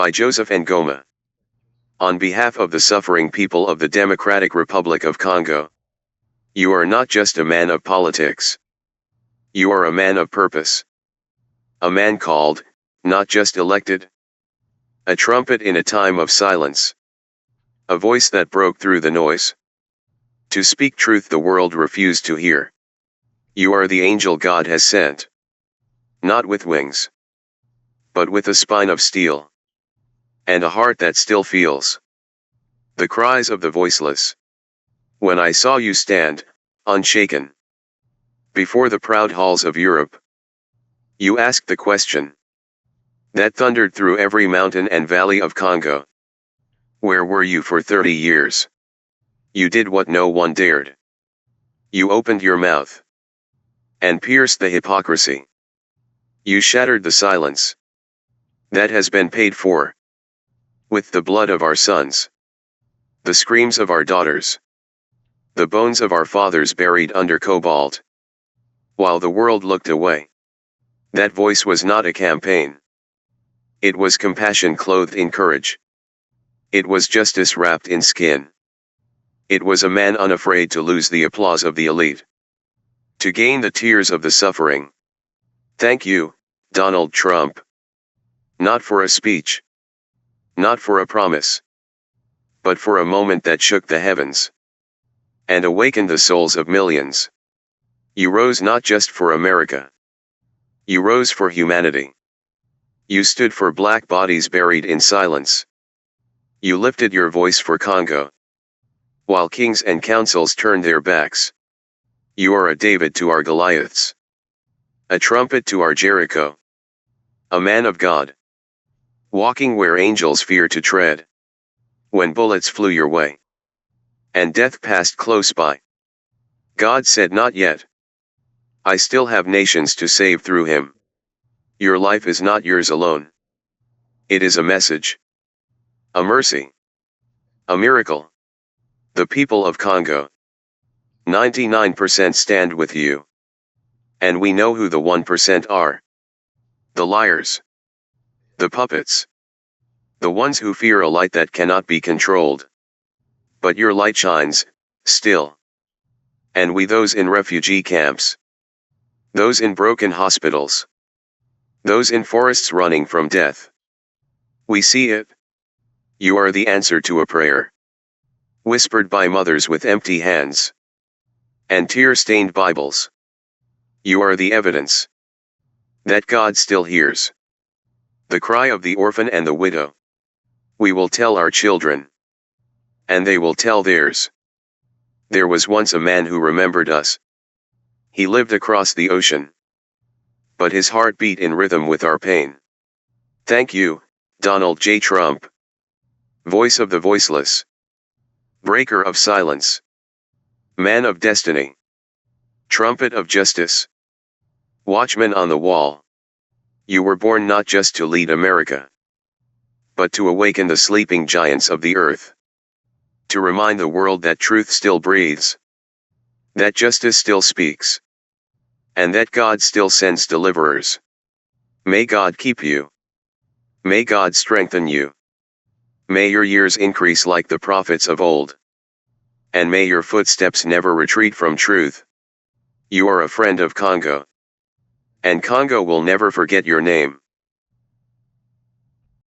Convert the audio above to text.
by Joseph Ngoma. On behalf of the suffering people of the Democratic Republic of Congo, you are not just a man of politics. You are a man of purpose. A man called, not just elected. A trumpet in a time of silence. A voice that broke through the noise. To speak truth the world refused to hear. You are the angel God has sent. Not with wings, but with a spine of steel. And a heart that still feels the cries of the voiceless. When I saw you stand, unshaken, before the proud halls of Europe, you asked the question that thundered through every mountain and valley of Congo. Where were you for 30 years? You did what no one dared. You opened your mouth and pierced the hypocrisy. You shattered the silence that has been paid for with the blood of our sons, the screams of our daughters, the bones of our fathers buried under cobalt. While the world looked away, that voice was not a campaign. It was compassion clothed in courage. It was justice wrapped in skin. It was a man unafraid to lose the applause of the elite, to gain the tears of the suffering. Thank you, Donald Trump. Not for a speech, not for a promise, but for a moment that shook the heavens and awakened the souls of millions. You rose not just for America. You rose for humanity. You stood for black bodies buried in silence. You lifted your voice for Congo, while kings and councils turned their backs. You are a David to our Goliaths, a trumpet to our Jericho, a man of God, walking where angels fear to tread. When bullets flew your way, and death passed close by, God said, not yet. I still have nations to save through him. Your life is not yours alone. It is a message, a mercy, a miracle. The people of Congo, 99% stand with you. And we know who the 1% are. The liars. The puppets. The ones who fear a light that cannot be controlled. But your light shines, still. And we, those in refugee camps. Those in broken hospitals. Those in forests running from death. We see it. You are the answer to a prayer whispered by mothers with empty hands and tear-stained Bibles. You are the evidence that God still hears the cry of the orphan and the widow. We will tell our children, and they will tell theirs. There was once a man who remembered us. He lived across the ocean, but his heart beat in rhythm with our pain. Thank you, Donald J. Trump. Voice of the voiceless. Breaker of silence. Man of destiny. Trumpet of justice. Watchman on the wall. You were born not just to lead America, but to awaken the sleeping giants of the earth. To remind the world that truth still breathes, that justice still speaks, and that God still sends deliverers. May God keep you. May God strengthen you. May your years increase like the prophets of old. And may your footsteps never retreat from truth. You are a friend of Congo. And Congo will never forget your name.